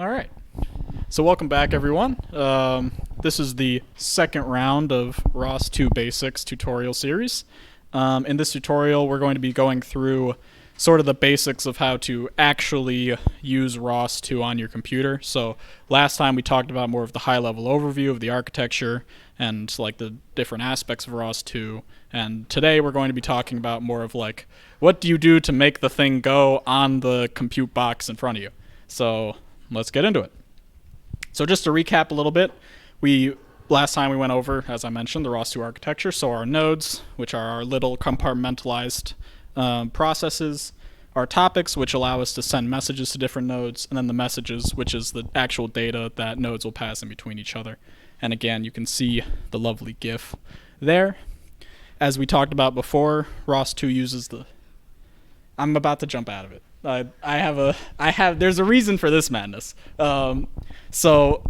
All right. So welcome back, everyone. This is the second round of ROS2 Basics tutorial series. In this tutorial, we're going to be going through sort of the basics of how to actually use ROS2 on your computer. So last time we talked about more of the high-level overview of the architecture and like the different aspects of ROS2. And today we're going to be talking about more of like, what do you do to make the thing go on the compute box in front of you? So let's get into it. So just to recap a little bit, last time we went over, as I mentioned, the ROS2 architecture. So our nodes, which are our little compartmentalized processes, our topics, which allow us to send messages to different nodes, and then the messages, which is the actual data that nodes will pass in between each other. And again, you can see the lovely GIF there. As we talked about before, ROS2 uses I'm about to jump out of it. There's a reason for this madness. So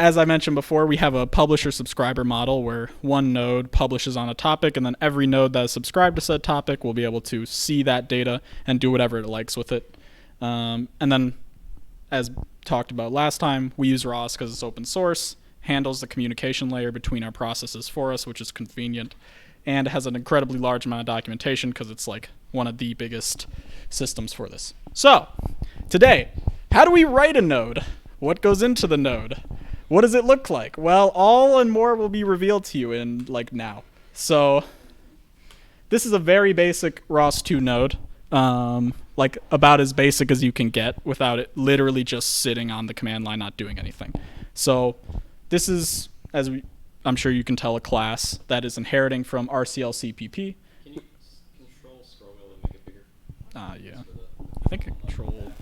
as I mentioned before, we have a publisher-subscriber model where one node publishes on a topic, and then every node that is subscribed to said topic will be able to see that data and do whatever it likes with it. And then, as talked about last time, we use ROS because it's open source, handles the communication layer between our processes for us, which is convenient, and has an incredibly large amount of documentation because it's like one of the biggest systems for this. So, today, how do we write a node? What goes into the node? What does it look like? Well, all and more will be revealed to you in like now. So this is a very basic ROS2 node, like about as basic as you can get without it literally just sitting on the command line not doing anything. So this is, I'm sure you can tell, a class that is inheriting from RCL-CPP. Can you control scroll wheel and make it bigger? Yeah. I think control.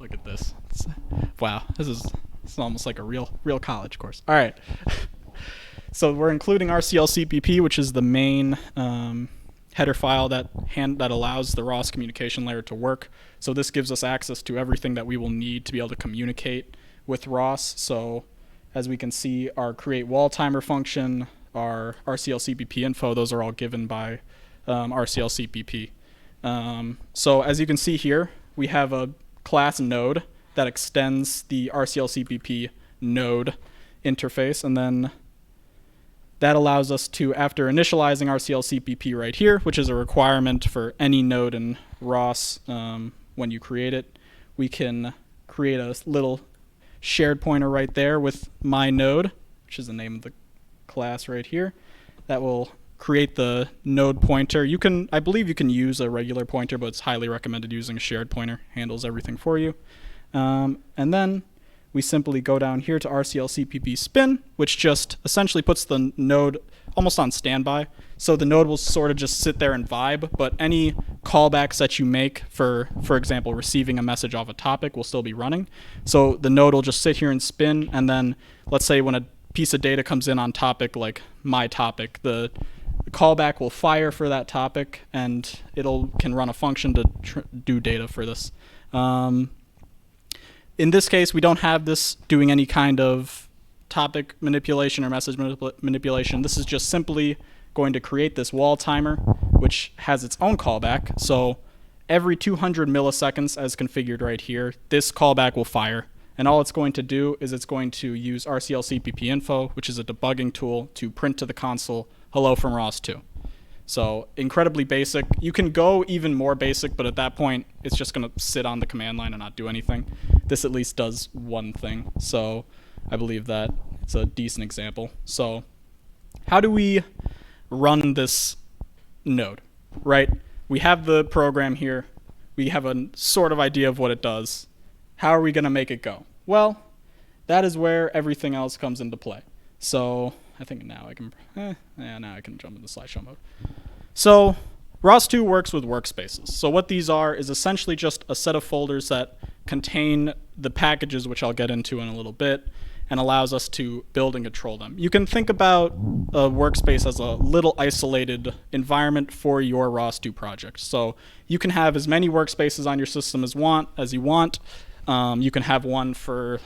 Look at this. Wow, this is almost like a real college course. All right. So we're including RCL-CPP, which is the main header file that allows the ROS communication layer to work. So this gives us access to everything that we will need to be able to communicate with ROS. So as we can see, our create wall timer function, our RCL-CPP info, those are all given by RCL-CPP. So as you can see here, we have a class node that extends the RCL-CPP node interface, and then that allows us to, after initializing RCL-CPP right here, which is a requirement for any node in ROS when you create it, we can create a little shared pointer right there with my node, which is the name of the class right here, that will create the node pointer. I believe you can use a regular pointer, but it's highly recommended using a shared pointer. Handles everything for you. And then we simply go down here to RCL-CPP spin, which just essentially puts the node almost on standby. So the node will sort of just sit there and vibe, but any callbacks that you make for example, receiving a message off a topic will still be running. So the node will just sit here and spin, and then let's say when a piece of data comes in on topic, like my topic, the callback will fire for that topic, and can run a function to do data for this. In this case, we don't have this doing any kind of topic manipulation or message manipulation. This is just simply going to create this wall timer, which has its own callback. So every 200 milliseconds, as configured right here, this callback will fire. And all it's going to do is it's going to use RCL-CPP info, which is a debugging tool, to print to the console, hello from ROS2. So incredibly basic. You can go even more basic, but at that point, it's just going to sit on the command line and not do anything. This at least does one thing. So I believe that it's a decent example. So how do we run this node, right? We have the program here. We have a sort of idea of what it does. How are we going to make it go? Well, that is where everything else comes into play. So I think now I can jump into slideshow mode. So ROS2 works with Workspaces. So what these are is essentially just a set of folders that contain the packages, which I'll get into in a little bit, and allows us to build and control them. You can think about a workspace as a little isolated environment for your ROS2 project. So you can have as many workspaces on your system as you want. You can have one for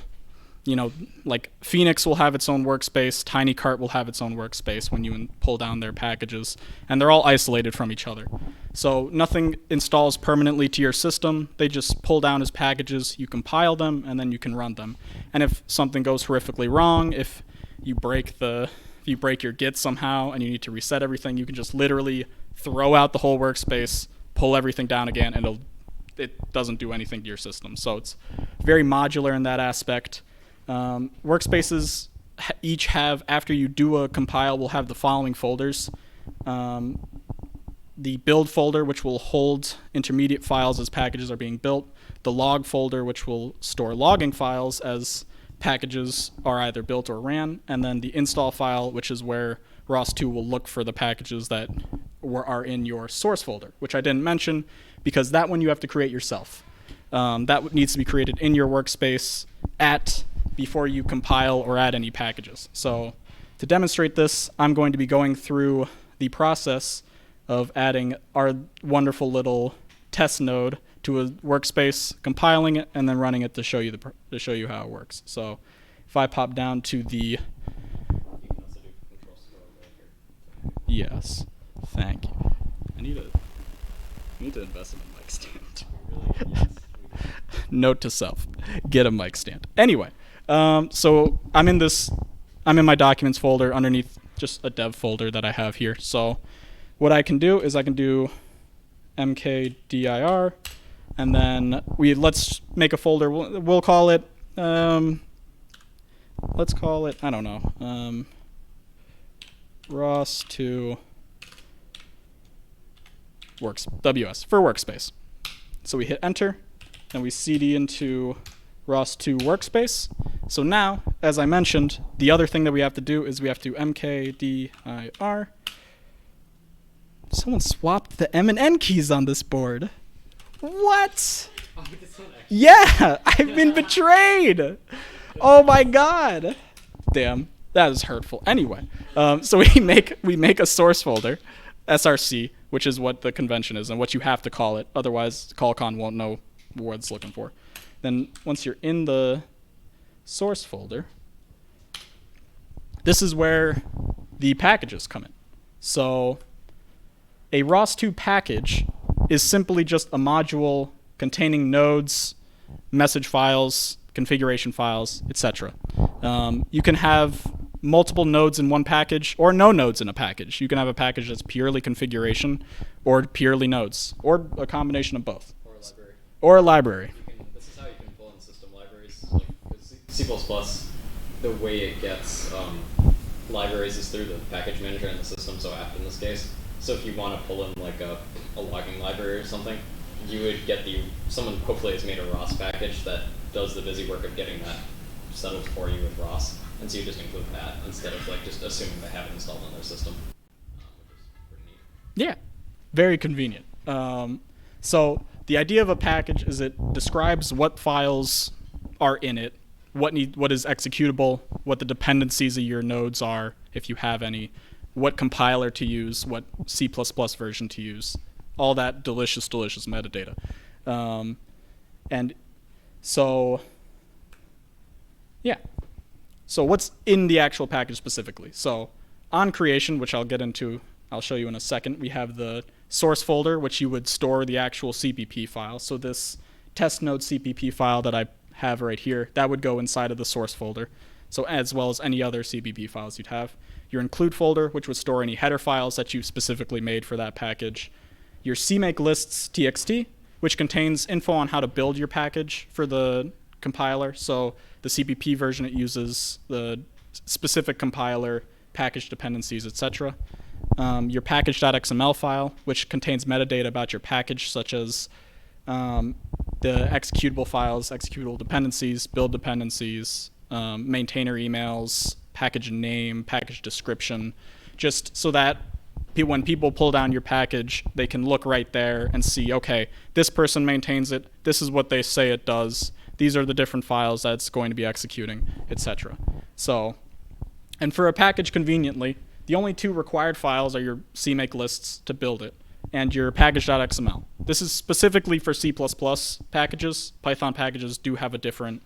like Phoenix will have its own workspace, TinyCart will have its own workspace when you pull down their packages, and they're all isolated from each other. So nothing installs permanently to your system. They just pull down as packages, you compile them, and then you can run them. And if something goes horrifically wrong, if you break your Git somehow and you need to reset everything, you can just literally throw out the whole workspace, pull everything down again, and it doesn't do anything to your system. So it's very modular in that aspect. Workspaces each have, after you do a compile, will have the following folders. The build folder, which will hold intermediate files as packages are being built. The log folder, which will store logging files as packages are either built or ran. And then the install file, which is where ROS2 will look for the packages that are in your source folder, which I didn't mention because that one you have to create yourself. That needs to be created in your workspace before you compile or add any packages. So to demonstrate this, I'm going to be going through the process of adding our wonderful little test node to a workspace, compiling it, and then running it to show you how it works. So if I pop down to the You can also do control scroll right here. yes, thank you. I need to invest in a mic stand. Yes. Note to self: get a mic stand. Anyway, so I'm in my documents folder underneath just a dev folder that I have here. So what I can do is I can do mkdir, and then let's make a folder. We'll call it let's call it, I don't know, ROS2 WS for workspace. So we hit enter and we cd into ROS2 workspace. So now, as I mentioned, the other thing that we have to do is we have to mkdir. Someone swapped the M and N keys on this board. What? Oh, this one actually. Yeah, I've been betrayed. Oh my god. Damn, that is hurtful. Anyway, so we make a source folder, src, which is what the convention is and what you have to call it. Otherwise, CallCon won't know what it's looking for. Then once you're in the source folder, this is where the packages come in. So a ROS2 package is simply just a module containing nodes, message files, configuration files, etc. You can have multiple nodes in one package or no nodes in a package. You can have a package that's purely configuration or purely nodes or a combination of both. Or a library. Or a library. This is how you can pull in system libraries. Like, 'cause C++, the way it gets libraries is through the package manager in the system, so apt in this case. So if you want to pull in like a logging library or something, you would get someone hopefully has made a ROS package that does the busy work of getting that settled for you with ROS. And so you just include that instead of like just assuming they have it installed on their system, which is pretty neat. Yeah, very convenient. So the idea of a package is it describes what files are in it, what is executable, what the dependencies of your nodes are, if you have any, what compiler to use, what C++ version to use, all that delicious metadata. And so, yeah. So what's in the actual package specifically? So on creation, which I'll show you in a second, we have the source folder, which you would store the actual CPP file. So this test node CPP file that I have right here, that would go inside of the source folder. So as well as any other CPP files you'd have. Your include folder, which would store any header files that you've specifically made for that package. Your Cmake lists txt, which contains info on how to build your package for the compiler. So the CPP version it uses, the specific compiler, package dependencies, etc. Your package.xml file, which contains metadata about your package, such as the executable files, executable dependencies, build dependencies, maintainer emails, package name, package description, just so that when people pull down your package, they can look right there and see, okay, this person maintains it, this is what they say it does, these are the different files that it's going to be executing, etc. So, and for a package conveniently, the only two required files are your Cmake lists to build it and your package.xml. This is specifically for C++ packages. Python packages do have a different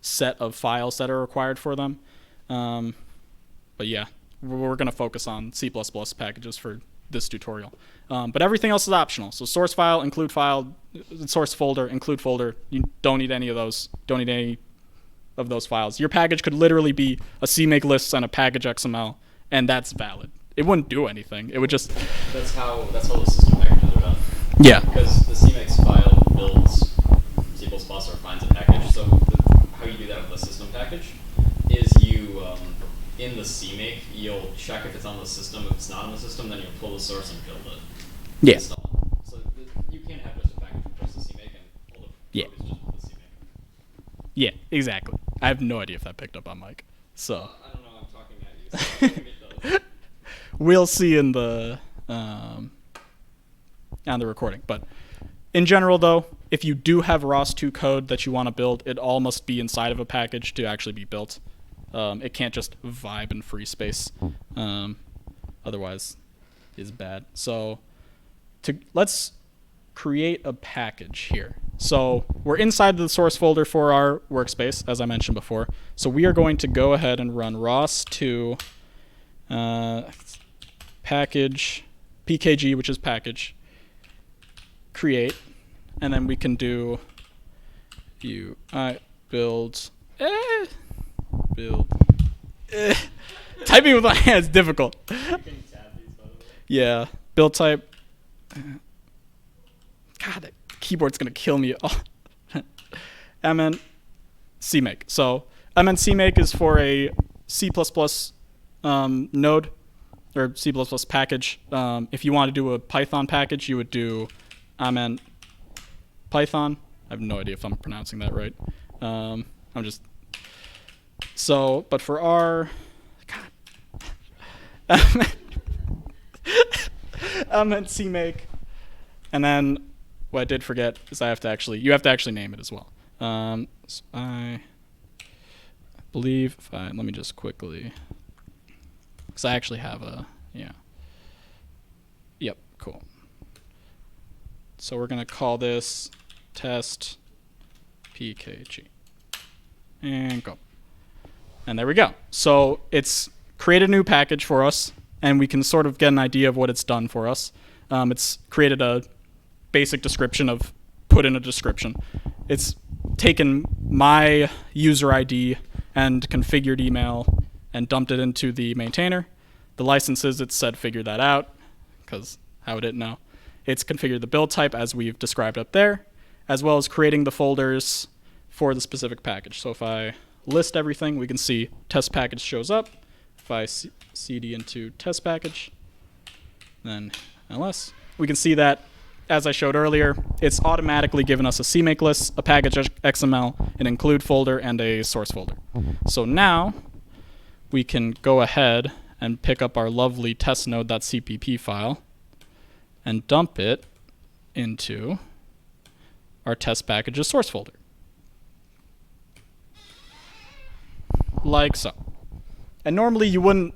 set of files that are required for them. But yeah, we're going to focus on C++ packages for this tutorial. But everything else is optional. So source file, include file, source folder, include folder. You don't need any of those. Don't need any of those files. Your package could literally be a Cmake list and a package XML, and that's valid. It wouldn't do anything. It would just... That's how the system packages are done. Yeah. Because the Cmake's file builds C++ or finds a package. So how you do that with a system package is you, in the Cmake, you'll check if it's on the system. If it's not on the system, then you'll pull the source and build it. Yeah. Install it. So you can't have just a package with just the Cmake and all the code is just with the Cmake. Yeah, exactly. I have no idea if that picked up on mic. So I don't know. I'm talking at you. So I think it does. we'll see in the on the recording. But in general, though, if you do have ROS2 code that you want to build, it all must be inside of a package to actually be built. It can't just vibe in free space. Otherwise, it's bad. So let's create a package here. So we're inside the source folder for our workspace, as I mentioned before. So we are going to go ahead and run ROS2 package pkg, which is package, create, and then we can do build. Typing with my hands difficult. Yeah, build type. God, that keyboard's gonna kill me. Oh. mn Cmake. So mn Cmake is for a C++ node or C++ package. If you want to do a Python package, you would do mn Python. I have no idea if I'm pronouncing that right. But for our mn Cmake, and then what I did forget is you have to actually name it as well. So I believe let me just quickly, because I actually have yep, cool. So we're gonna call this test pkg and go. And there we go. So it's created a new package for us, and we can sort of get an idea of what it's done for us. It's created a basic description of put in a description. It's taken my user ID and configured email and dumped it into the maintainer. The licenses, it said figure that out, because how would it know? It's configured the build type as we've described up there, as well as creating the folders for the specific package. So if I list everything, we can see test package shows up. If I cd into test package, then ls, we can see that, as I showed earlier, it's automatically given us a Cmake list, a package XML, an include folder, and a source folder. So now we can go ahead and pick up our lovely test node.cpp file and dump it into our test packages source folder. Like so. And normally you wouldn't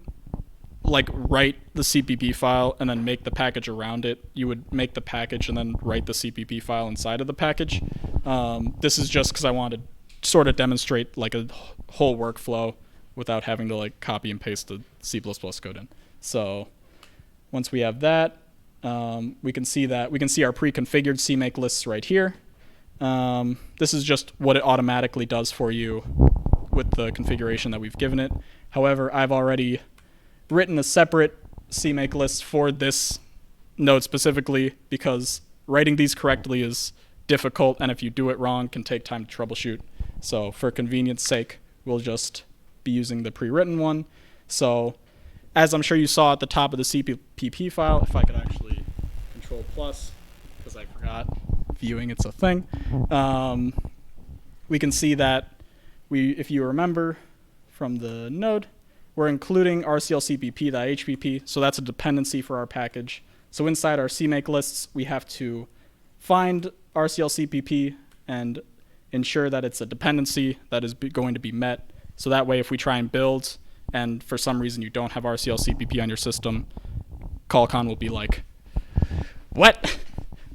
write the CPP file and then make the package around it. You would make the package and then write the CPP file inside of the package. This is just because I wanted to sort of demonstrate a whole workflow without having to copy and paste the C++ code in. So once we have that, we can see our pre-configured Cmake lists right here. This is just what it automatically does for you with the configuration that we've given it. However, I've already written a separate Cmake list for this node specifically, because writing these correctly is difficult, and if you do it wrong, can take time to troubleshoot. So for convenience sake, we'll just be using the pre-written one. So as I'm sure you saw at the top of the CPP file, if I could actually Control plus, because I forgot viewing it's a thing, we can see that if you remember from the node, we're including rclcpp.hpp, so that's a dependency for our package. So inside our Cmake lists, we have to find rclcpp and ensure that it's a dependency that is going to be met. So that way, if we try and build, and for some reason you don't have rclcpp on your system, callcon will be like, what?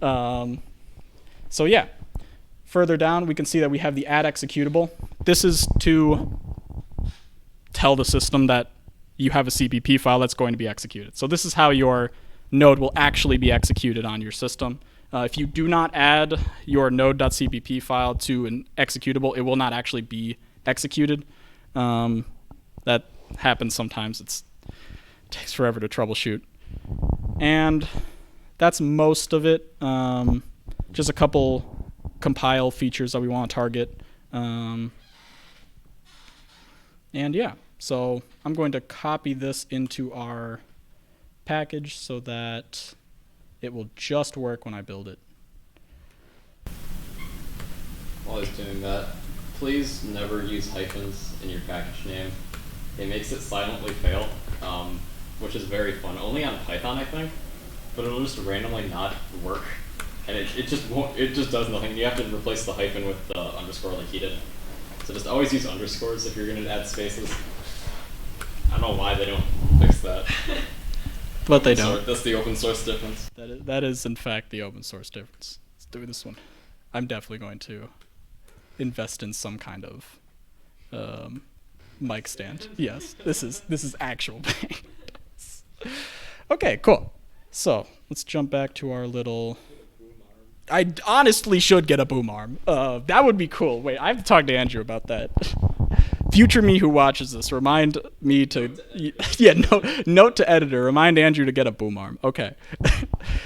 So yeah, further down, we can see that we have the add executable. this is to tell the system that you have a CPP file that's going to be executed. So this is how your node will actually be executed on your system. If you do not add your node.cpp file to an executable, it will not actually be executed. That happens sometimes. It takes forever to troubleshoot. And that's most of it. Just a couple compile features that we want to target. And yeah, so I'm going to copy this into our package so that it will just work when I build it. While he's doing that, please never use hyphens in your package name. It makes it silently fail, which is very fun. Only on Python, I think, but it'll just randomly not work, and it just won't. It just does nothing. You have to replace the hyphen with the underscore like he did. So just always use underscores if you're going to add spaces. I don't know why they don't fix that. But they don't. That's the open source difference. That is in fact the open source difference. Let's do this one. I'm definitely going to invest in some kind of mic stand. Yes, this is actual pain. Okay, cool. So let's jump back to our little. I honestly should get a boom arm. That would be cool. Wait, I have to talk to Andrew about that. Future me who watches this, remind me to, note to editor, remind Andrew to get a boom arm. Okay.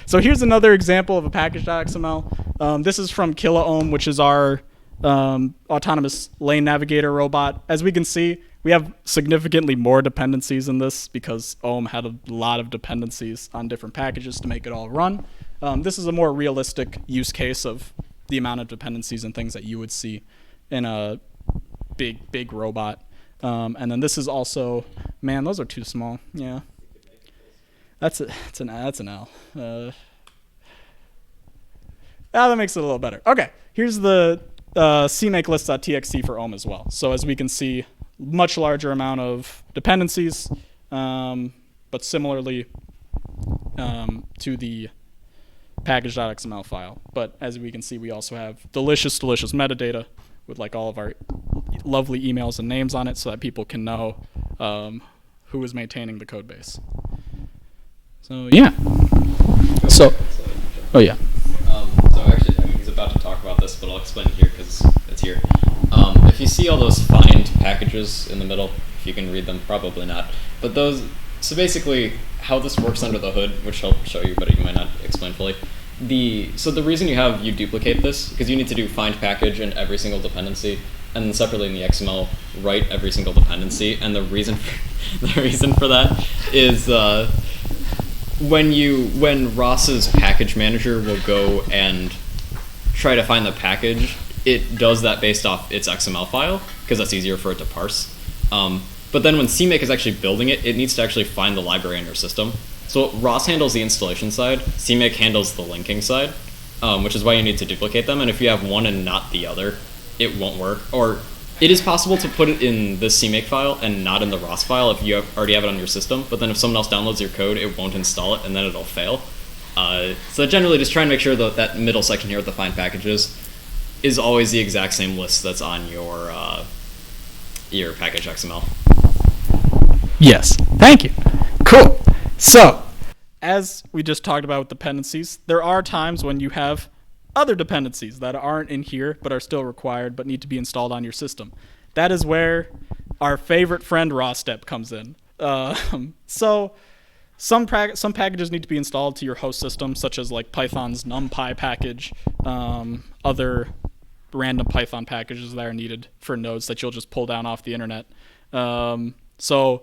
So here's another example of a package.xml. This is from KillaOhm, which is our autonomous lane navigator robot. As we can see, we have significantly more dependencies in this because Ohm had a lot of dependencies on different packages to make it all run. This is a more realistic use case of the amount of dependencies and things that you would see in a big robot. And then this is also, man, those are too small. Yeah, that's an L. That makes it a little better. Okay, here's the Cmake list.txt for Ohm as well. So as we can see, much larger amount of dependencies, but similarly to the package.xml file. But as we can see, we also have delicious metadata with like all of our lovely emails and names on it so that people can know who is maintaining the code base. So yeah. So, oh yeah. So actually, I mean, he's about to talk about this, but I'll explain it here because it's here. If you see all those find packages in the middle, if you can read them, probably not. But those, so basically how this works under the hood, which I'll show you, but you might not explain fully. So the reason you duplicate this, because you need to do find package in every single dependency, and then separately in the XML, write every single dependency. And the reason for that is when ROS's package manager will go and try to find the package, it does that based off its XML file, because that's easier for it to parse. But then when Cmake is actually building it, it needs to actually find the library in your system. So ROS handles the installation side, Cmake handles the linking side, which is why you need to duplicate them. And if you have one and not the other, it won't work. Or it is possible to put it in the Cmake file and not in the ROS file if you already have it on your system. But then if someone else downloads your code, it won't install it, and then it'll fail. So generally, just try and make sure that that middle section here with the find packages is always the exact same list that's on your package XML. Yes, thank you. Cool. So, as we just talked about with dependencies, there are times when you have other dependencies that aren't in here but are still required but need to be installed on your system. That is where our favorite friend ROS2 comes in. So some packages need to be installed to your host system, such as like Python's NumPy package, other random Python packages that are needed for nodes that you'll just pull down off the internet. So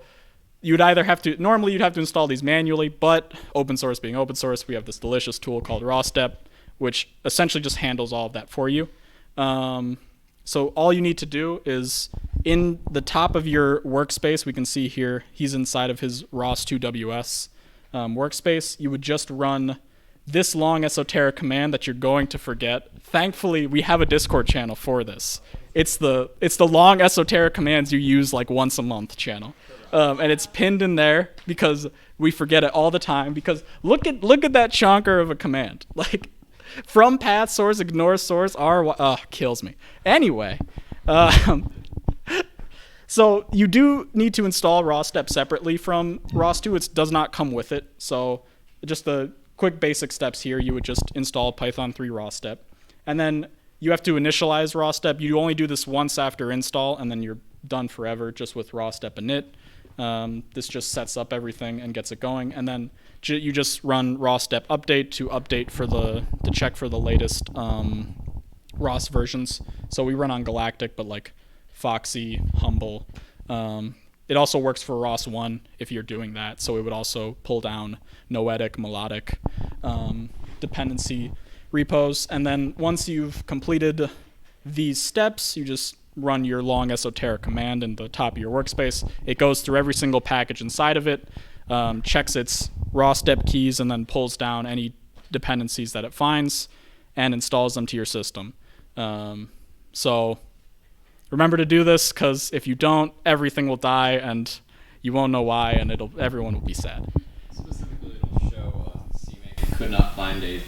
you'd either have to, normally you'd have to install these manually, but open source being open source, we have this delicious tool called ROS2, which essentially just handles all of that for you. So all you need to do is in the top of your workspace, we can see here, he's inside of his ROS2 WS workspace. You would just run this long esoteric command that you're going to forget. Thankfully, we have a Discord channel for this. It's the long esoteric commands you use like once a month channel. And it's pinned in there because we forget it all the time, because look at that chonker of a command. Like from path source, ignore source, kills me. Anyway, So you do need to install ROS2 separately from ROS2. It does not come with it. So just the quick basic steps here, you would just install Python 3 ROS2. And then you have to initialize ROS2. You only do this once after install, and then you're done forever just with ROS2 init. This just sets up everything and gets it going. And then you just run ROS2 update to update for to check for the latest ROS versions. So we run on Galactic, but like Foxy, Humble. It also works for ROS1 if you're doing that. So it would also pull down noetic, melodic dependency repos. And then once you've completed these steps, you just run your long esoteric command in the top of your workspace. It goes through every single package inside of it, checks its ROS2 keys, and then pulls down any dependencies that it finds and installs them to your system. So remember to do this, because if you don't, everything will die and you won't know why, and everyone will be sad. Specifically, it'll show Cmake could not find a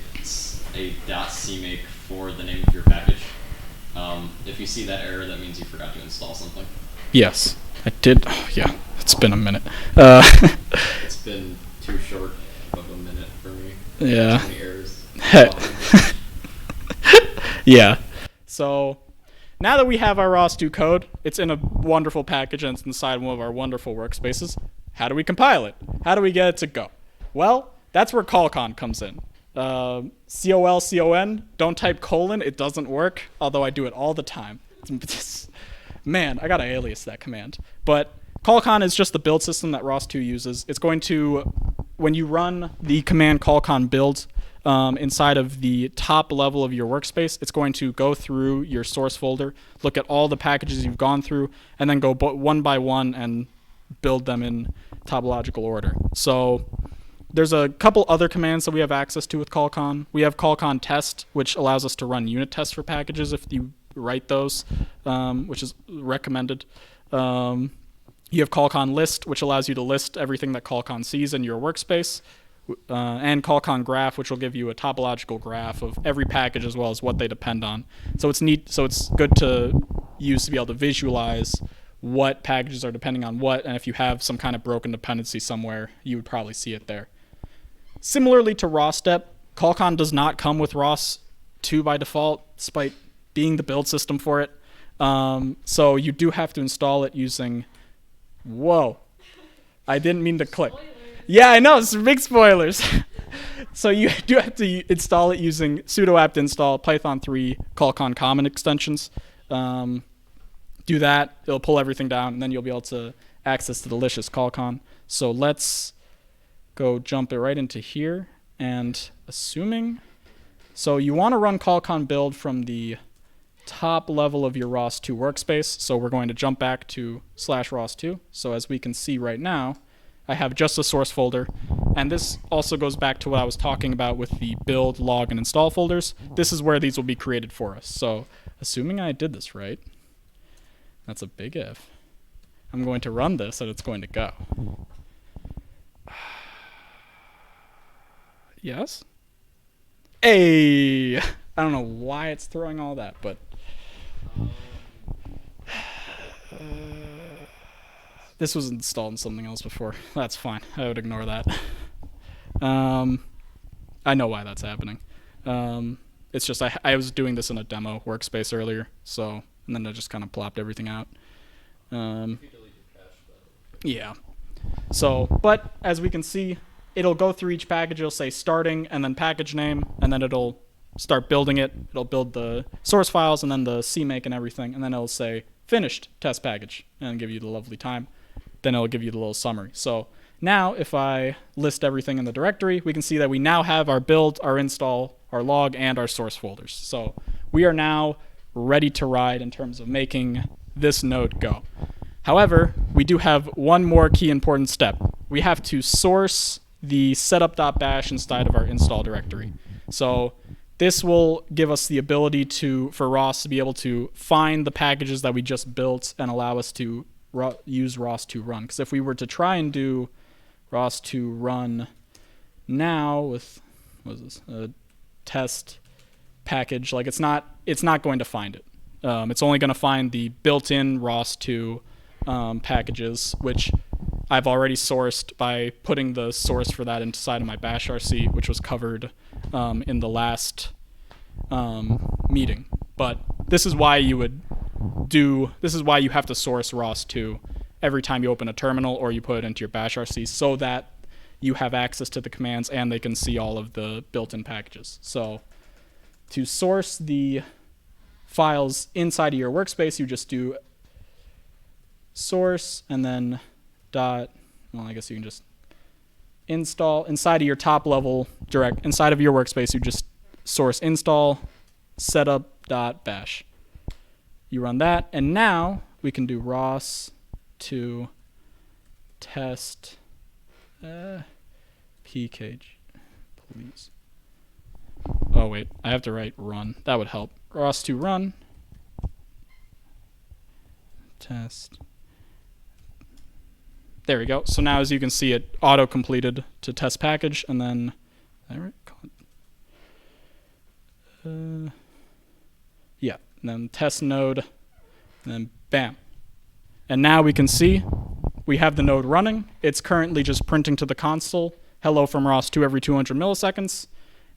.cmake for the name of your package. If you see that error, that means you forgot to install something. Yes, I did. Oh, yeah, it's been a minute. It's been too short of a minute for me. Yeah. Too many errors. Yeah. So now that we have our ROS2 code, it's in a wonderful package and it's inside one of our wonderful workspaces. How do we compile it? How do we get it to go? Well, that's where callcon comes in. COLCON, don't type colon, it doesn't work, although I do it all the time. Man, I gotta alias that command. But callcon is just the build system that ROS2 uses. It's going to, when you run the command callcon build inside of the top level of your workspace, it's going to go through your source folder, look at all the packages you've gone through, and then go one by one and build them in topological order. So there's a couple other commands that we have access to with callcon. We have callcon test, which allows us to run unit tests for packages if you write those, which is recommended. You have callcon list, which allows you to list everything that callcon sees in your workspace, and callcon graph, which will give you a topological graph of every package as well as what they depend on. So it's neat. So it's good to use to be able to visualize what packages are depending on what, and if you have some kind of broken dependency somewhere, you would probably see it there. Similarly to ROS2, callcon does not come with ROS2 by default, despite being the build system for it. So you do have to install it using... Whoa. I didn't mean to click. Spoilers. Yeah, I know, it's big spoilers. So you do have to install it using sudo apt install Python 3 callcon common extensions. Do that, it'll pull everything down, and then you'll be able to access the delicious callcon. So let's go jump it right into here, and assuming, so you want to run callcon build from the top level of your ROS2 workspace. So we're going to jump back to /ROS2. So as we can see right now, I have just a source folder, and this also goes back to what I was talking about with the build, log, and install folders. This is where these will be created for us. So assuming I did this right, that's a big if, I'm going to run this and it's going to go. Yes? Hey! I don't know why it's throwing all that, but... this was installed in something else before. That's fine. I would ignore that. I know why that's happening. It's just I was doing this in a demo workspace earlier, so, and then I just kind of plopped everything out. Yeah. So, but as we can see, it'll go through each package. It'll say starting and then package name, and then it'll start building it. It'll build the source files and then the Cmake and everything, and then it'll say finished test package and give you the lovely time. Then it'll give you the little summary. So now if I list everything in the directory, we can see that we now have our build, our install, our log, and our source folders. So we are now ready to ride in terms of making this node go. However, we do have one more key important step. We have to source the setup.bash inside of our install directory. So this will give us the ability for ROS to be able to find the packages that we just built and allow us to use ROS2 run. Because if we were to try and do ROS2 run now with, what is this, a test package, like it's not going to find it. It's only going to find the built-in ROS2 packages, which I've already sourced by putting the source for that inside of my bash RC, which was covered in the last meeting. But this is why you have to source ROS2 every time you open a terminal or you put it into your bash RC, so that you have access to the commands and they can see all of the built-in packages. So to source the files inside of your workspace, you just do source and then dot, well, I guess you can just install inside of your top level direct inside of your workspace. You just source install setup.bash. You run that, and now we can do ROS2 test pkg, please. Oh wait, I have to write run. That would help. ROS2 run test. There we go. So now, as you can see, it auto-completed to test package, and then, yeah, and then test node, and then bam. And now we can see we have the node running. It's currently just printing to the console, hello from ROS2 every 200 milliseconds,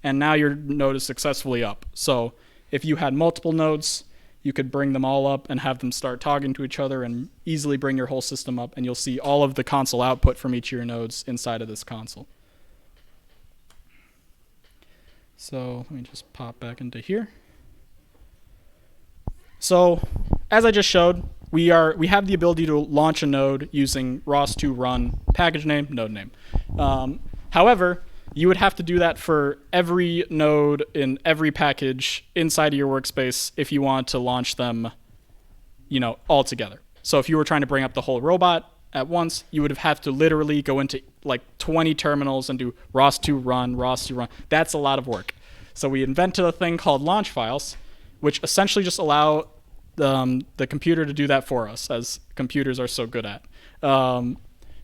and now your node is successfully up. So if you had multiple nodes, you could bring them all up and have them start talking to each other and easily bring your whole system up, and you'll see all of the console output from each of your nodes inside of this console. So let me just pop back into here. So as I just showed, we have the ability to launch a node using ROS2 run package name, node name. However, you would have to do that for every node in every package inside of your workspace if you want to launch them, all together. So if you were trying to bring up the whole robot at once, you would have to literally go into like 20 terminals and do ROS2 run, ROS2 run. That's a lot of work. So we invented a thing called launch files, which essentially just allow the computer to do that for us, as computers are so good at.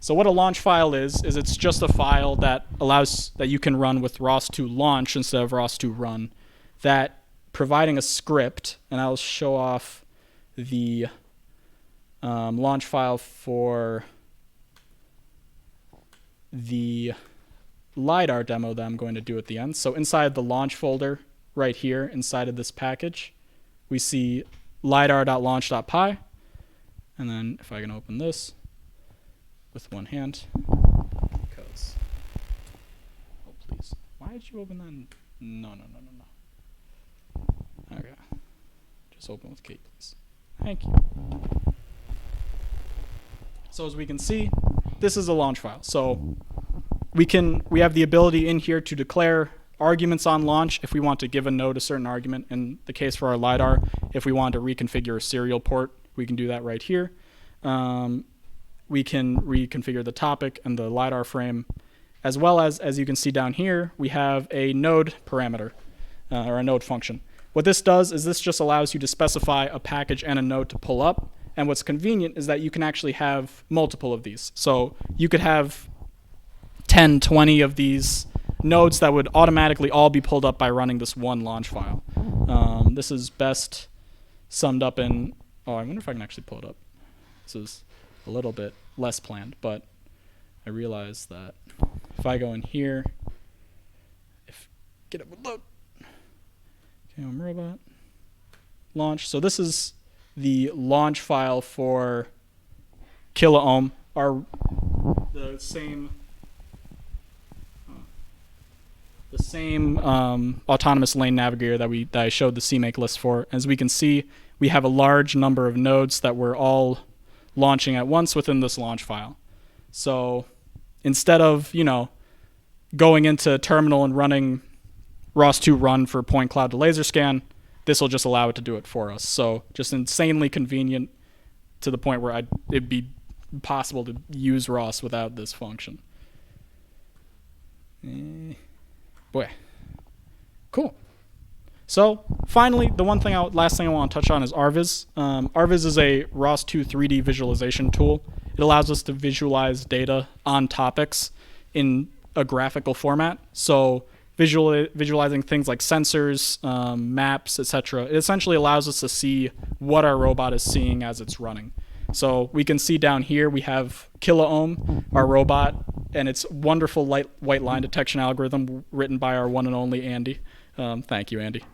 So what a launch file is it's just a file that allows that you can run with ROS2 launch instead of ROS2 run, that providing a script, and I'll show off the launch file for the LiDAR demo that I'm going to do at the end. So inside the launch folder right here, inside of this package, we see lidar.launch.py, and then if I can open this with one hand, because, oh please, why did you open that? No. Okay, just open with Kate, please. Thank you. So as we can see, this is a launch file. So we have the ability in here to declare arguments on launch if we want to give a node a certain argument. In the case for our LiDAR, if we want to reconfigure a serial port, we can do that right here. We can reconfigure the topic and the LiDAR frame, as well as you can see down here, we have a node parameter, or a node function. What this does is this just allows you to specify a package and a node to pull up, and what's convenient is that you can actually have multiple of these. So you could have 10, 20 of these nodes that would automatically all be pulled up by running this one launch file. This is best summed up in, I wonder if I can actually pull it up. This is a little bit less planned, but I realize that if I go in here, get it with load. Okay, robot launch. So this is the launch file for kiloohm, the same autonomous lane navigator that I showed the Cmake list for. As we can see, we have a large number of nodes that we're all launching at once within this launch file. So instead of, going into terminal and running ROS2 run for point cloud to laser scan, this will just allow it to do it for us. So just insanely convenient to the point where it'd be possible to use ROS without this function. Boy, cool. So finally, the last thing I want to touch on is Arvis. Arvis is a ROS2 3D visualization tool. It allows us to visualize data on topics in a graphical format. So visualizing things like sensors, maps, etc. It essentially allows us to see what our robot is seeing as it's running. So we can see down here we have Kiloohm, our robot, and its wonderful white line detection algorithm written by our one and only Andy. Thank you, Andy.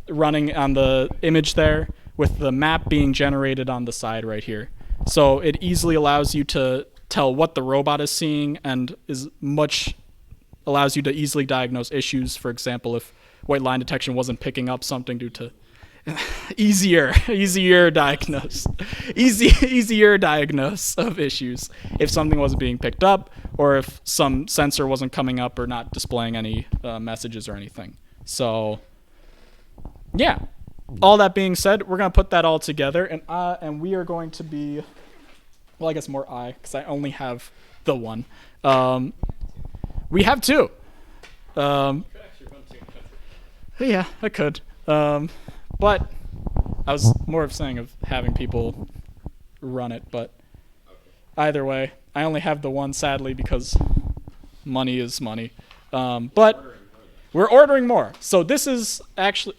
Running on the image there with the map being generated on the side right here. So it easily allows you to tell what the robot is seeing and allows you to easily diagnose issues. For example, if white line detection wasn't picking up something due to easier diagnose of issues if something wasn't being picked up or if some sensor wasn't coming up or not displaying any messages or anything. So yeah, all that being said, we're going to put that all together, and we are going to be, well, I guess more because I only have the one. We have two. Yeah, I could. But I was more of saying of having people run it, but either way, I only have the one, sadly, because money is money. But we're ordering more. So this is actually...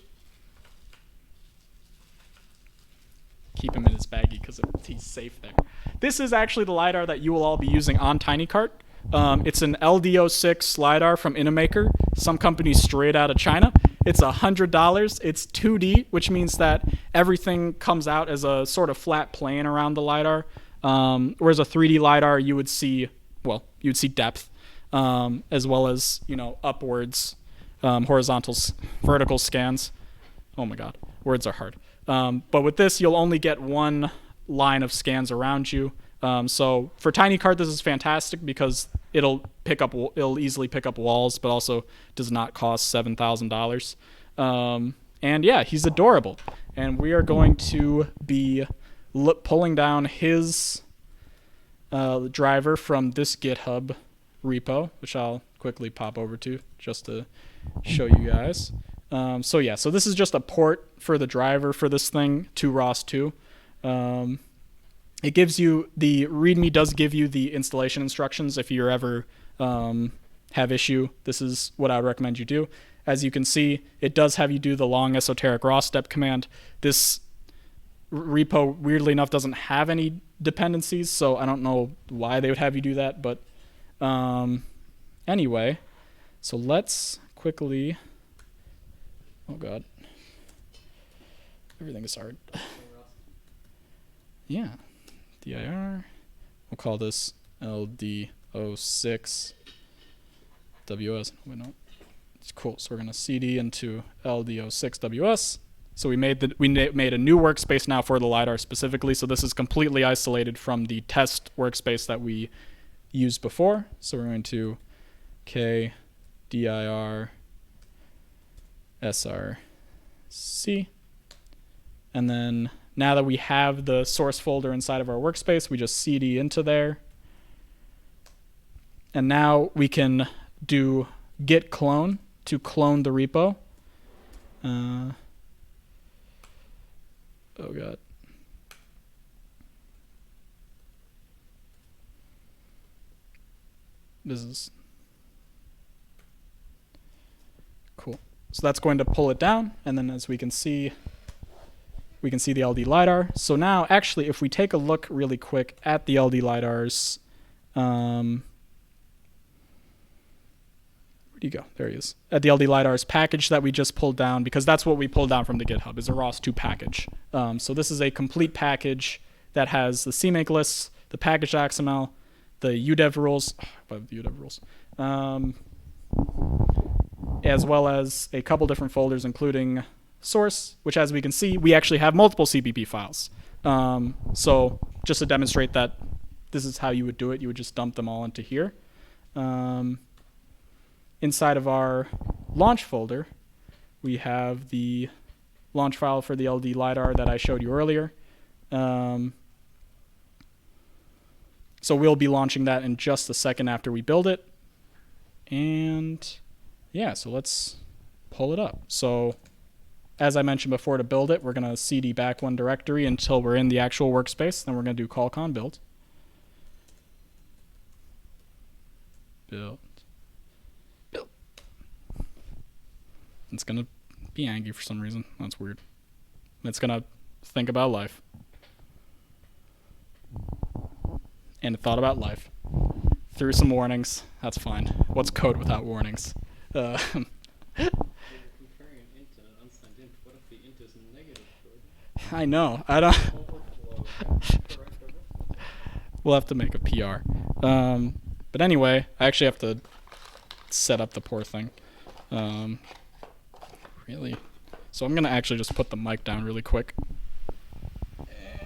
Keep him in his baggie because he's safe there. This is actually the LiDAR that you will all be using on TinyCart. It's an LDO6 LiDAR from Innomaker, some company straight out of China. It's $100. It's 2D, which means that everything comes out as a sort of flat plane around the LiDAR. Whereas a 3D LiDAR, you'd see depth, as well as, upwards, vertical scans. Oh my God, words are hard. But with this, you'll only get one line of scans around you. So for TinyCart, this is fantastic because it'll easily pick up walls, but also does not cost $7,000. And yeah, he's adorable. And we are going to be pulling down his driver from this GitHub repo, which I'll quickly pop over to just to show you guys. So this is just a port for the driver for this thing to ROS2. It gives you the README does give you the installation instructions if you ever have issue. This is what I would recommend you do. As you can see, it does have you do the long esoteric ROS step command. This repo, weirdly enough, doesn't have any dependencies, so I don't know why they would have you do that. But anyway, so let's quickly... Oh God. Everything is hard. Yeah. DIR. We'll call this LDO6 WS. Wait, no. It's cool. So we're going to CD into LDO6 WS. So we made a new workspace now for the LiDAR specifically. So this is completely isolated from the test workspace that we used before. So we're going to K dir src, and then now that we have the source folder inside of our workspace, we just cd into there, and now we can do git clone to clone the repo. Oh God. This is cool. So that's going to pull it down, and then as we can see the LD LiDAR. So now, actually, if we take a look really quick at the LD LiDARs, where'd he go? There he is. At the LD LiDARs package that we just pulled down, because that's what we pulled down from the GitHub, is a ROS2 package. So this is a complete package that has the Cmake lists, the package XML, the UDEV rules, as well as a couple different folders, including source, which, as we can see, we actually have multiple CBP files. So just to demonstrate that this is how you would do it, you would just dump them all into here. Inside of our launch folder, we have the launch file for the LD LiDAR that I showed you earlier. So we'll be launching that in just a second after we build it. And yeah, so let's pull it up. So as I mentioned before, to build it, we're going to cd back one directory until we're in the actual workspace. Then we're going to do callcon build. Build. It's going to be angry for some reason. That's weird. It's going to think about life. and it thought about life. Threw some warnings. That's fine. What's code without warnings? You're comparing int to an unsigned int. What if the int is negative? I know. I don't. Overflow. We'll have to make a PR. But anyway, I actually have to set up the poor thing. Really? So I'm gonna actually just put the mic down really quick.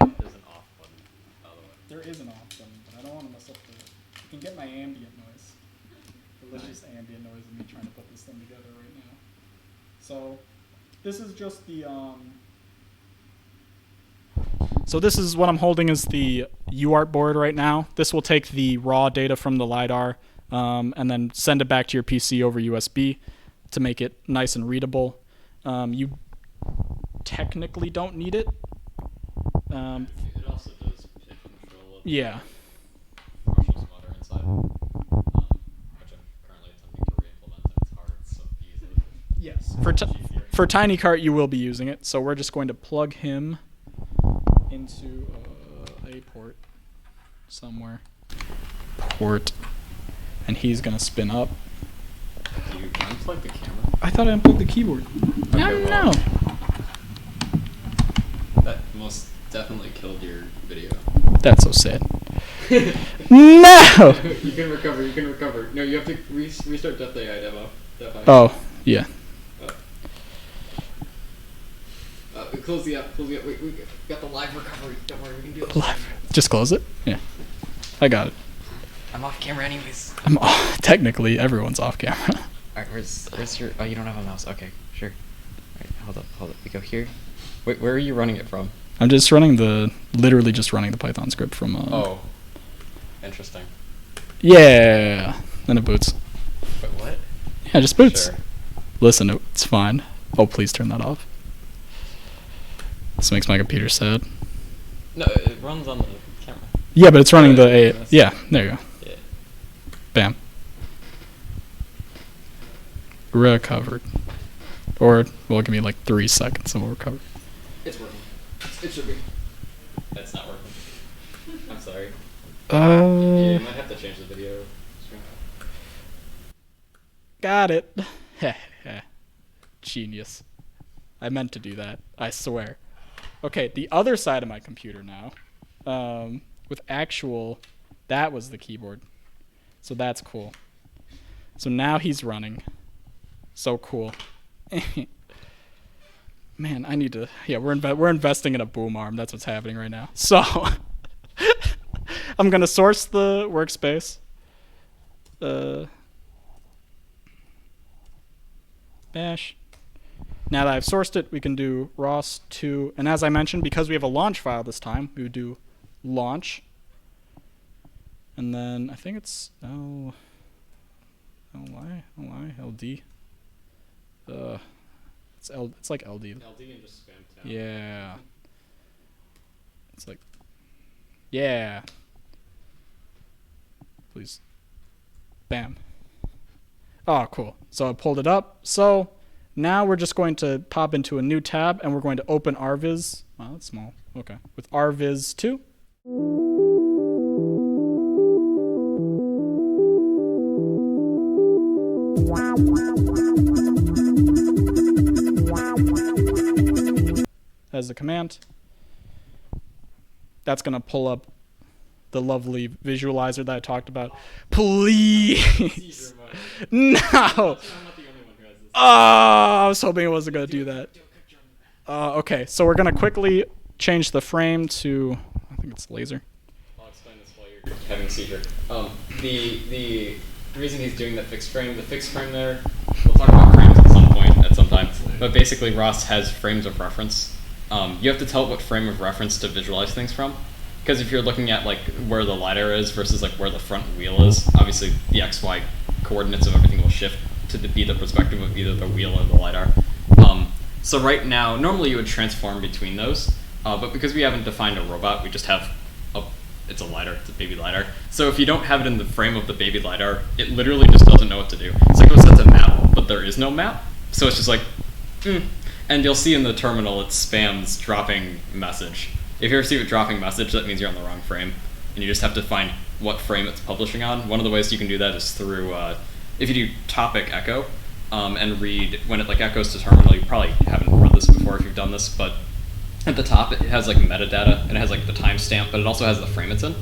There's an off button, by the way. There is an off button, but I don't want to mess up the. You can get my ambient noise. Delicious ambient noise of me trying to put this thing together right now. So, this is just the So this is what I'm holding is the UART board right now. This will take the raw data from the LiDAR and then send it back to your PC over USB to make it nice and readable. You technically don't need it. It also does pitch control of Yeah. brushless motor inside, which I'm currently attempting to re-implement, and it's hard, so easily. Yes. For Tiny Cart, you will be using it. So we're just going to plug him into a port somewhere. Port. And he's going to spin up. Do you unplug the camera? I thought I unplugged the keyboard. Okay, No. That most definitely killed your video. That's so sad. No! You can recover. No, you have to restart Death AI demo. Oh, yeah. Close the app. Wait, we got the live recovery. Don't worry, we can do it. Live. Just close it? Yeah. I got it. I'm off camera anyways. I'm off. Technically, everyone's off camera. Alright, where's your... Oh, you don't have a mouse. Okay, sure. Alright, hold up. We go here. Wait, where are you running it from? I'm just literally just running the Python script from, Oh. Interesting. Yeah. And it boots. But what? Yeah, it just boots. Sure. Listen, it's fine. Oh, please turn that off. This makes my computer sad. No, it runs on the camera. Yeah, but it's running yeah, there you go. Yeah. Bam. Recovered. Or, well, give me like 3 seconds and we'll recover. It's working. It should be. It's not working. I'm sorry. Yeah, you might have to change the video. Got it. Genius. I meant to do that. I swear. Okay, the other side of my computer now, with actual, that was the keyboard. So that's cool. So now he's running. So cool. Man, I need to, yeah, we're investing in a boom arm. That's what's happening right now. So, I'm going to source the workspace. Bash. Now that I've sourced it, we can do ROS2. And as I mentioned, because we have a launch file this time, we would do launch. And then I think it's LD. It's like LD. LD and just spam tab. Yeah. It's like, yeah. Please. Bam. Oh, cool. So I pulled it up. So now we're just going to pop into a new tab and we're going to open Arvis. Oh, that's small. Okay. With Arvis 2. As a command. That's going to pull up the lovely visualizer that I talked about. Please. No. Oh, I was hoping it wasn't going to do that. Okay, so we're going to quickly change the frame to, I think it's laser. I'll explain this while you're having a seizure. The reason he's doing the fixed frame there, we'll talk about frames at some time, but basically ROS has frames of reference. You have to tell it what frame of reference to visualize things from. Because if you're looking at like where the LiDAR is versus like where the front wheel is, obviously the XY coordinates of everything will shift to be the perspective of either the wheel or the LiDAR. So right now, normally you would transform between those, but because we haven't defined a robot, we just have it's a LiDAR, it's a baby LiDAR. So if you don't have it in the frame of the baby LiDAR, it literally just doesn't know what to do. It's like it sets a map, but there is no map. So it's just like, And you'll see in the terminal it spams dropping message. If you receive a dropping message, that means you're on the wrong frame. and you just have to find what frame it's publishing on. One of the ways you can do that is through if you do topic echo and read when it like echoes to terminal. You probably haven't run this before if you've done this, but at the top it has like metadata and it has like the timestamp, but it also has the frame it's in.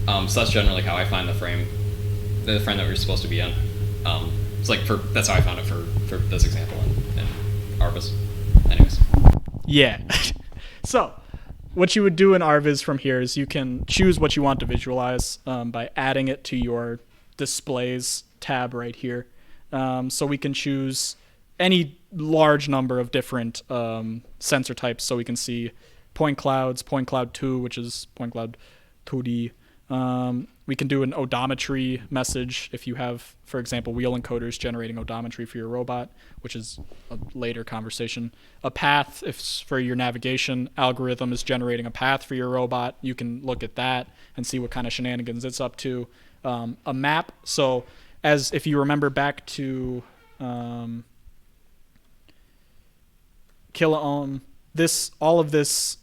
So that's generally how I find the frame that we're supposed to be in. It's like that's how I found it for this example in Arvis. Anyways. Yeah. So what you would do in Arvis from here is you can choose what you want to visualize by adding it to your displays tab right here. So we can choose any large number of different sensor types. So we can see point clouds, point cloud 2, which is point cloud 2D. We can do an odometry message if you have, for example, wheel encoders generating odometry for your robot, which is a later conversation. A path, if for your navigation algorithm is generating a path for your robot, you can look at that and see what kind of shenanigans it's up to. A map, so as if you remember back to kiloohm, all of this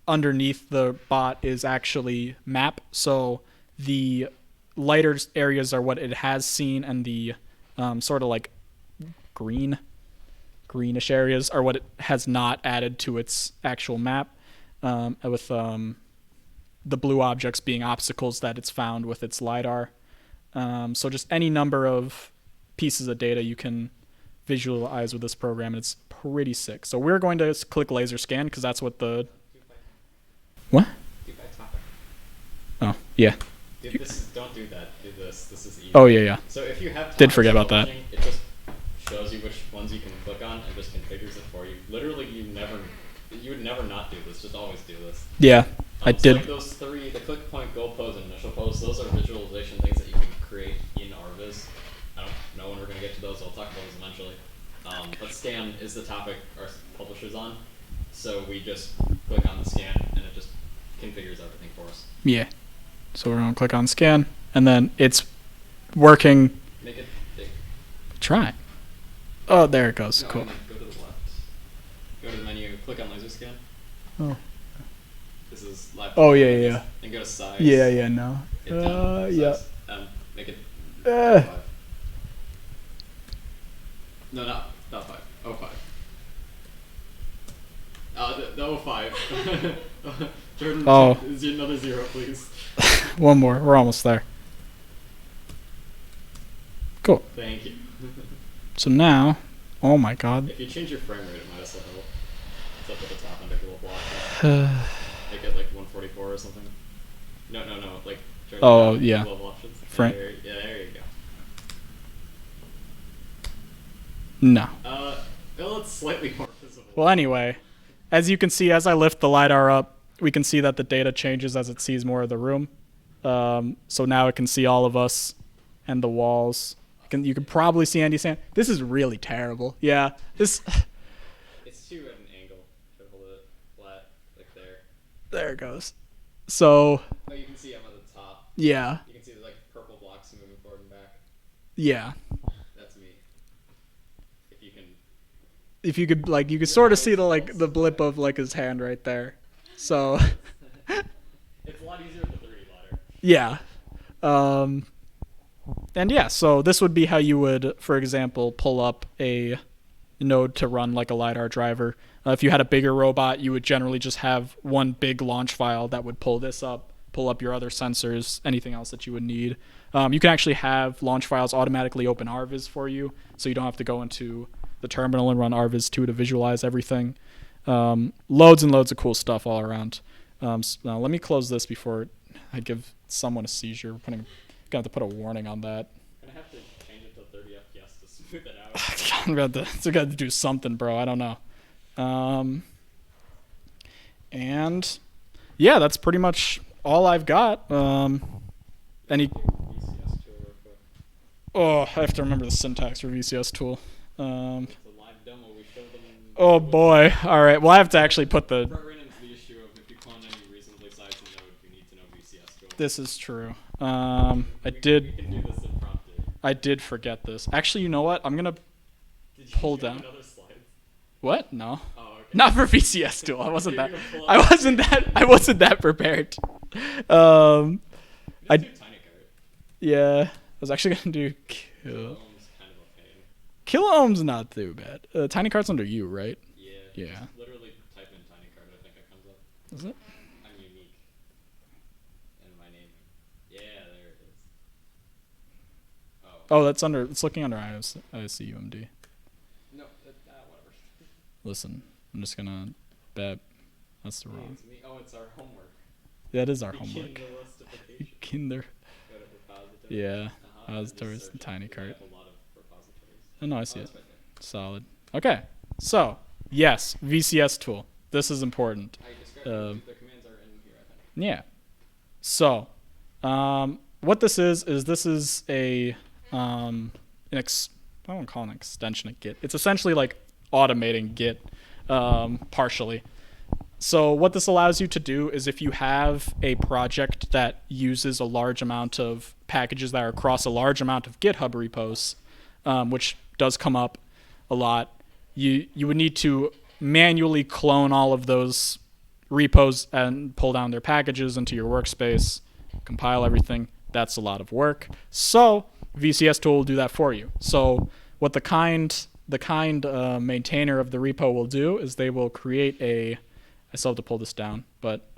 underneath the bot is actually map. So the lighter areas are what it has seen, and the sort of like greenish areas are what it has not added to its actual map, with the blue objects being obstacles that it's found with its LiDAR. So just any number of pieces of data you can visualize with this program, and it's pretty sick. So we're going to click laser scan because that's what the... What? Do by topic. Oh, yeah. Don't do that. Do this. This is easy. Oh, yeah. So if you have Did forget about that. It just shows you which ones you can click on and just configures it for you. Literally, you would never not do this. Just always do this. Yeah, I did. Like those three, the click point, goal pose, and initial pose, those are visualization things that you can create in Arvis. I don't know when we're going to get to those. I'll talk about those eventually. But scan is the topic our publisher's on. So we just click on the scan and it just configures everything for us. Yeah. So we're going to click on scan, and then it's working. Make it big. Try. Oh, there it goes. No, cool. Go to the left. Go to the menu, click on laser scan. Oh. This is live. Oh, yeah. And go to size. Yeah, no. Hit down, Yeah. size, make it 5. No, not 5. 05. The 05. Jordan, is another 0, please. One more. We're almost there. Cool. Thank you. So now, oh my god. If you change your frame rate, it might also help. It's up at the top under global options. Make it like 144 or something. No. Like. Oh, yeah. Global options. Frame. Yeah, there you go. No. Well, it's slightly more visible. Well, anyway, as you can see, as I lift the LiDAR up, we can see that the data changes as it sees more of the room. So now it can see all of us and the walls. You can probably see Andy Sand. This is really terrible. Yeah, this. It's too at an angle to hold it flat, like there. There it goes. So. Oh, you can see I'm at the top. Yeah. You can see the like purple blocks moving forward and back. Yeah. That's me. If you could, like, you could sort of see the blip of like his hand right there. So. It's a lot easier with the 3D ladder. Yeah. And yeah, so this would be how you would, for example, pull up a node to run like a LiDAR driver. If you had a bigger robot, you would generally just have one big launch file that would pull this up, pull up your other sensors, anything else that you would need. You can actually have launch files automatically open Arvis for you, so you don't have to go into the terminal and run Arvis 2 to visualize everything. Loads and loads of cool stuff all around. Now let me close this before I give someone a seizure. Gonna have to put a warning on that. I'm gonna have to change it to 30 FPS to smooth it out. I'm gonna have to do something, bro. I don't know. And yeah, that's pretty much all I've got. Any? VCS tool real quick. Oh, I have to remember the syntax for VCS tool. It's a live demo. We showed them. Oh boy. All right. Well, I have to actually put the. Ran into the issue of if you clone any reasonably sized node, you need to know VCS tool. This is true. We can do this impromptu. I did forget this. Actually, you know what? I'm gonna Did you pull do down. another slide? What? No. Oh, okay. Not for VCS tool. I wasn't You're that. gonna pull up I wasn't that prepared. Let's do tiny cart. Yeah, I was actually gonna do Kiloohm's kind of a pain. Kiloohm's not too bad. Tiny cart's under you, right? Yeah. Yeah. Just literally type in tiny cart. I think it comes up. Is it? I'm unique. And my name. Yeah, there it is. Oh, that's under. It's looking under ISCUMD. No, whatever. Listen, I'm just gonna bet that's the wrong. It's me. Oh, it's our homework. That is our Begin homework. the listification. Kinder. Go to repository. Yeah. And Repositories just and search tiny it. We cart. have a lot of repositories. Oh no, I see it. It's right there. Solid. Okay. So yes, VCS tool. This is important. I described the commands are in here, I think. Yeah. So, what this is a I don't want to call it an extension of Git. It's essentially like automating Git partially. So what this allows you to do is if you have a project that uses a large amount of packages that are across a large amount of GitHub repos, which does come up a lot, you would need to manually clone all of those repos and pull down their packages into your workspace, compile everything. That's a lot of work. So VCS tool will do that for you. So what the kind maintainer of the repo will do is they will create I still have to pull this down, but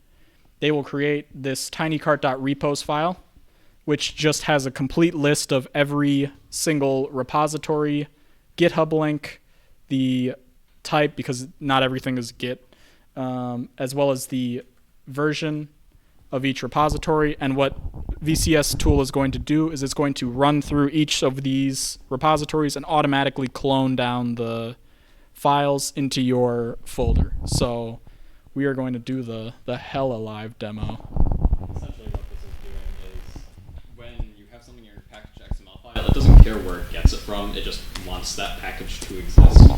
they will create this tinycart.repos file, which just has a complete list of every single repository, GitHub link, the type, because not everything is Git, as well as the version of each repository. And what VCS tool is going to do is it's going to run through each of these repositories and automatically clone down the files into your folder. So we are going to do the hella live demo. Essentially what this is doing is when you have something in your package.xml file, it doesn't care where it gets it from, it just wants that package to exist.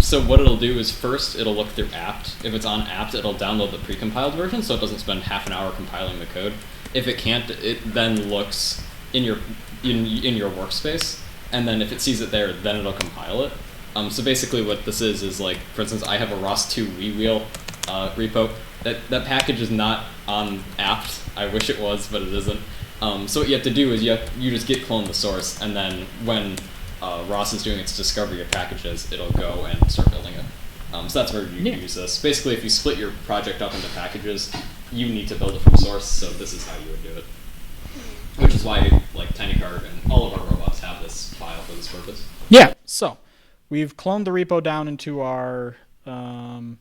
So what it'll do is first it'll look through apt. If it's on apt, it'll download the precompiled version so it doesn't spend half an hour compiling the code. If it can't, it then looks in your workspace, and then if it sees it there, then it'll compile it. So basically what this is like, for instance, I have a ROS2 wheel repo. That package is not on apt. I wish it was, but it isn't. So what you have to do is you just git clone the source, and then when ROS is doing its discovery of packages, it'll go and start building it. So that's where you use this. Basically, if you split your project up into packages, you need to build it from source, so this is how you would do it. Which is why like tinycart and all of our robots have this file for this purpose. Yeah, so we've cloned the repo down into our we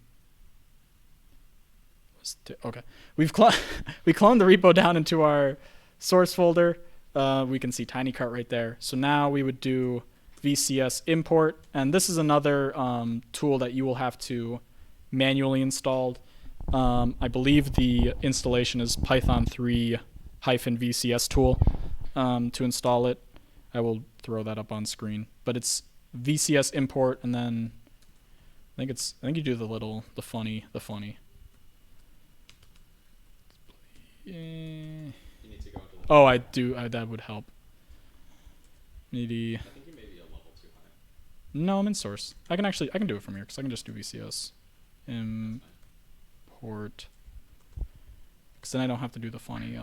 cloned the repo down into our source folder. We can see tinycart right there. So now we would do VCS import, and this is another tool that you will have to manually install. I believe the installation is Python 3 -VCS tool to install it. I will throw that up on screen, but it's VCS import, and then I think you do the funny. You need to go into the Oh, I do. That would help. Maybe. I think you may be a level too high. No, I'm in source. I can do it from here because I can just do VCS import. Because then I don't have to do the funny.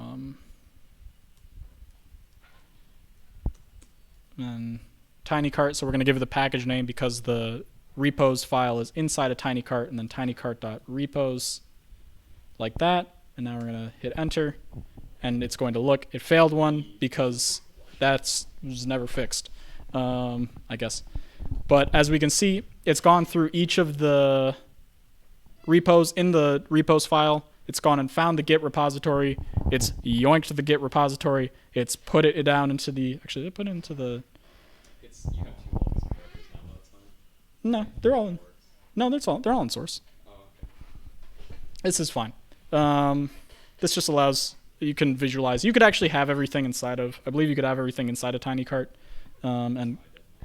And tinycart. So we're gonna give it the package name because the repos file is inside a tinycart, and then tinycart.repos, like that. And now we're gonna hit enter, and it's going to look. It failed one because was never fixed, I guess. But as we can see, it's gone through each of the repos in the repos file. It's gone and found the Git repository. It's yoinked the Git repository. It's put it down into the. Actually, it put it into the. You have two levels of characters now, though. It's fine. No, they're all in. No, they're all in source. Oh, okay. This is fine. This just allows you can visualize. You could actually have everything inside of. I believe you could have everything inside a tinycart, and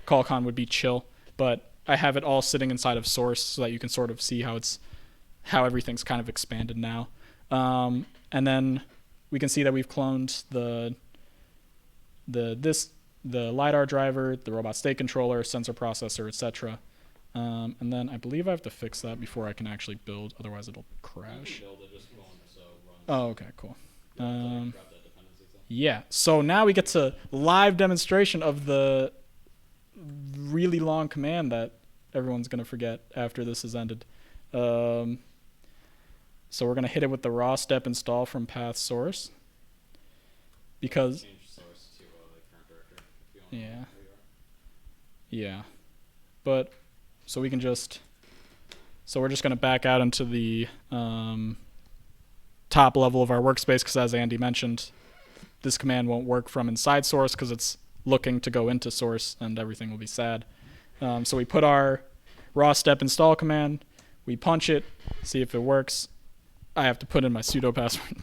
CallCon would be chill. But I have it all sitting inside of source so that you can sort of see how everything's kind of expanded now. And then we can see that we've cloned the lidar driver, the robot state controller, sensor processor, etc. And then I believe I have to fix that before I can actually build. Otherwise, it'll crash. You can build it, just run, so run. Oh, okay, cool. Grab that dependency Yeah. So now we get to live demonstration of the really long command that everyone's going to forget after this is ended. So we're going to hit it with the raw step install from path source. Because change source to the current directory if you want. Yeah. Yeah. But so we can just we're just going to back out into the top level of our workspace because, as Andy mentioned, this command won't work from inside source because it's looking to go into source and everything will be sad. So we put our raw step install command, we punch it, see if it works. I have to put in my sudo password.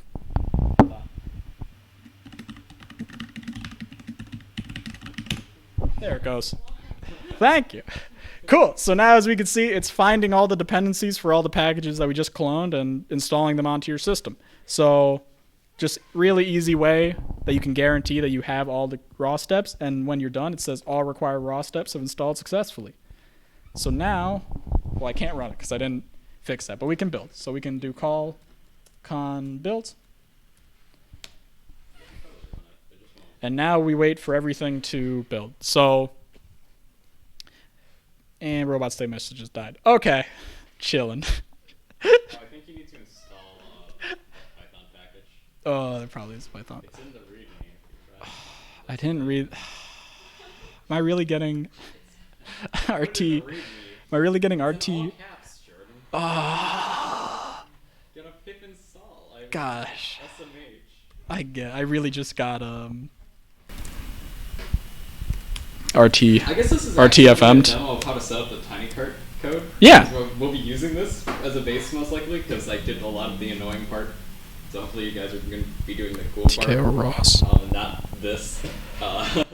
There it goes. Thank you. Cool. So now, as we can see, it's finding all the dependencies for all the packages that we just cloned and installing them onto your system. So just really easy way that you can guarantee that you have all the raw steps. And when you're done, it says all required raw steps have installed successfully. So now, well, I can't run it because I didn't fix that, but we can build. So we can do call con build. And now we wait for everything to build. So, and robot state message just died. Okay, chilling. I think you need to install a Python package. Oh, there probably is Python. It's in the README. I didn't read. Am I really getting RT? Am I really getting RT? It's in all caps, Jordan. Get a pip install. Gosh. SMH. I really just got RT. I guess this is RTFM'd. a demo of how to set up the tiny cart code. Yeah. We'll be using this as a base most likely because I did a lot of the annoying part. So hopefully you guys are going to be doing the cool part. TK or ROS. And not this. And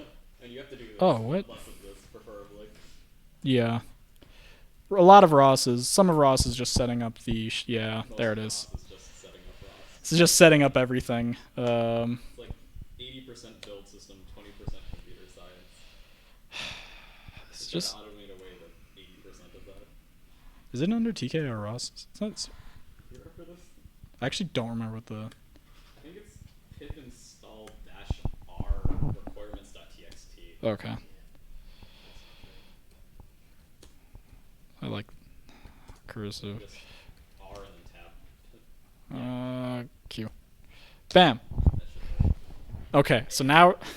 you have to do Oh, what? less of this, preferably. Yeah. A lot of ROSs. Some of ROS is just setting up the. Yeah, Most there it of is. ROS just setting up ROS. This is just setting up everything. It's like 80% build system, 20% computer science. It's just. Automate away the 80% of that. Is it under TK or ROS? It's You remember this? I actually don't remember what the. I think it's pip install -r requirements.txt. Okay. I like cursive. Just R and then tab. Q. Bam. That should work. Okay, so now It works.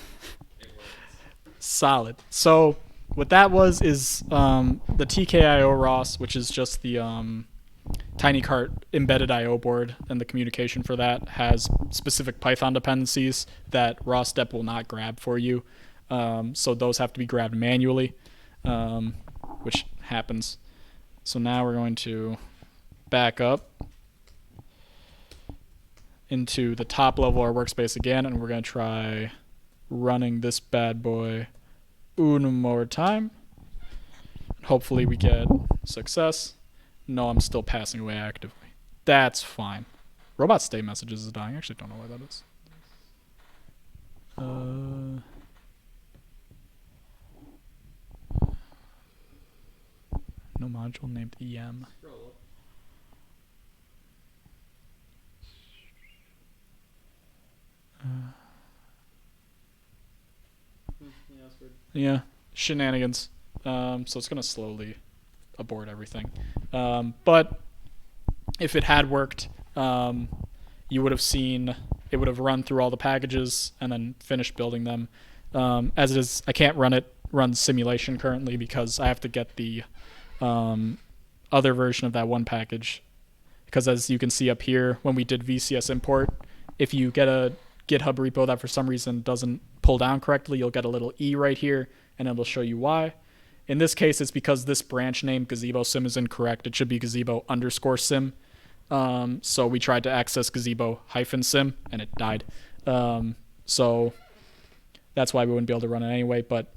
solid. So what that was is the TKIO ROS, which is just the tiny cart embedded IO board, and the communication for that has specific Python dependencies that ROS step will not grab for you. So those have to be grabbed manually, which happens. So now we're going to back up into the top level of our workspace again, and we're going to try running this bad boy one more time. Hopefully we get success. No, I'm still passing away actively. That's fine. Robot state messages is dying. I actually don't know why that is. No module named EM. Scroll up. Yeah, that's weird. Yeah, shenanigans. So it's going to slowly abort everything. But if it had worked, you would have seen it would have run through all the packages and then finished building them. As it is, I can't run simulation currently because I have to get the other version of that one package. Because as you can see up here, when we did VCS import, if you get a GitHub repo that for some reason doesn't pull down correctly, you'll get a little E right here, and it'll show you why. In this case, it's because this branch name, gazebo sim, is incorrect. It should be gazebo_sim. So we tried to access gazebo-sim, and it died. So that's why we wouldn't be able to run it anyway, but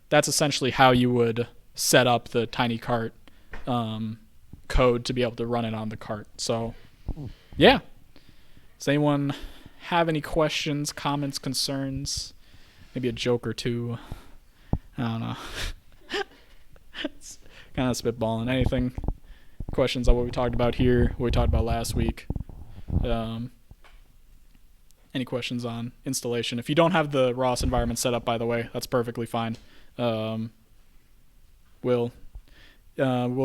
that's essentially how you would set up the tiny cart code to be able to run it on the cart. So, yeah. Does anyone have any questions, comments, concerns? Maybe a joke or two? I don't know. It's kind of spitballing. Anything? Questions on what we talked about here, what we talked about last week? any questions on installation. If you don't have the ROS environment set up, by the way, that's perfectly fine. We'll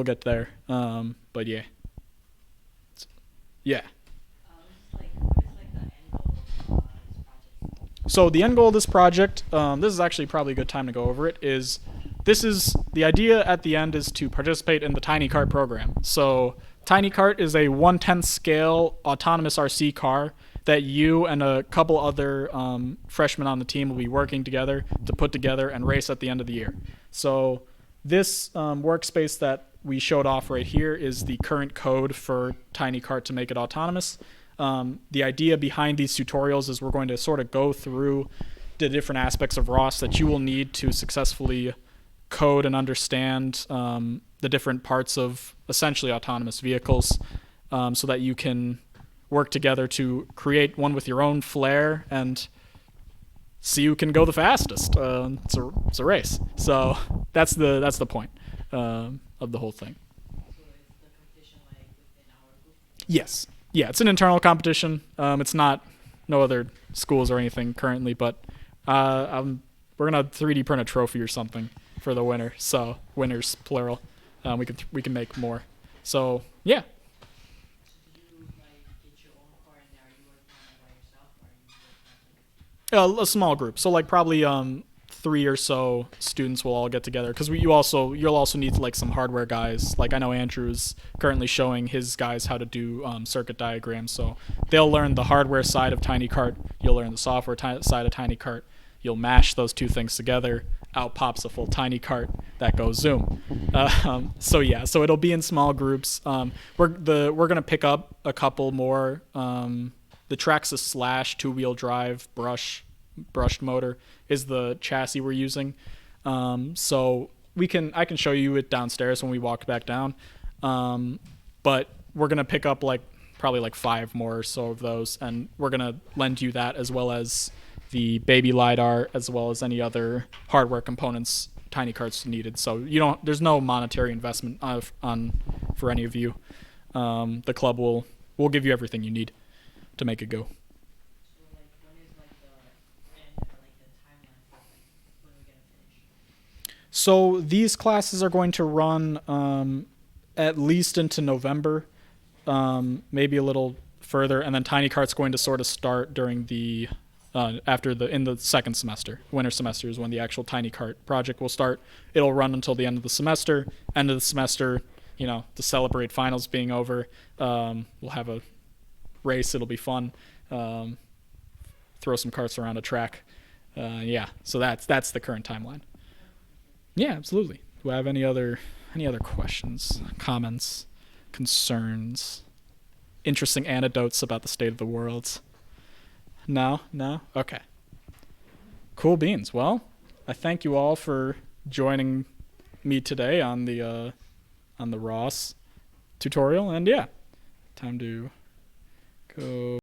get there. But yeah. Yeah. So the end goal of this project, this is actually probably a good time to go over it, is the idea at the end is to participate in the Tiny Cart program. So Tiny Cart is a 1/10 scale autonomous RC car that you and a couple other freshmen on the team will be working together to put together and race at the end of the year. So this workspace that we showed off right here is the current code for Tiny Cart to make it autonomous. The idea behind these tutorials is we're going to sort of go through the different aspects of ROS that you will need to successfully code and understand the different parts of essentially autonomous vehicles, so that you can work together to create one with your own flair and see who can go the fastest. It's a race. So that's the point of the whole thing. So is the competition like within our group? Yes. Yeah, it's an internal competition. It's not no other schools or anything currently, but we're gonna 3D print a trophy or something for the winner. So winners plural. We can make more. So yeah. So do you like get your own car and are you working on it by yourself or are you working on it with A small group. So like probably 3 or so students will all get together because you'll also need like some hardware guys. Like I know Andrew's currently showing his guys how to do circuit diagrams. So they'll learn the hardware side of Tiny Cart. You'll learn the software side of Tiny Cart. You'll mash those two things together. Out pops a full Tiny Cart that goes zoom. So yeah, so it'll be in small groups. We're gonna pick up a couple more. The Traxxas Slash 2-wheel drive brushed motor is the chassis we're using. So I can show you it downstairs when we walk back down. But we're gonna pick up probably 5 more or so of those, and we're gonna lend you that as well as the baby LiDAR, as well as any other hardware components Tiny Cart's needed. So there's no monetary investment for any of you. The club will give you everything you need to make it go. So like when is like the end or like the timeline for like when we're gonna finish? So these classes are going to run at least into November, maybe a little further, and then Tiny Cart's going to sort of start during the in the second semester. Winter semester is when the actual Tiny Cart project will start. It'll run until the end of the semester. End of the semester, to celebrate finals being over, we'll have a race. It'll be fun. Throw some carts around a track. Yeah, so that's the current timeline. Yeah, absolutely. Do I have any other questions, comments, concerns, interesting anecdotes about the state of the world? No? Okay. Cool beans. Well, I thank you all for joining me today on the ROS tutorial, and yeah, time to go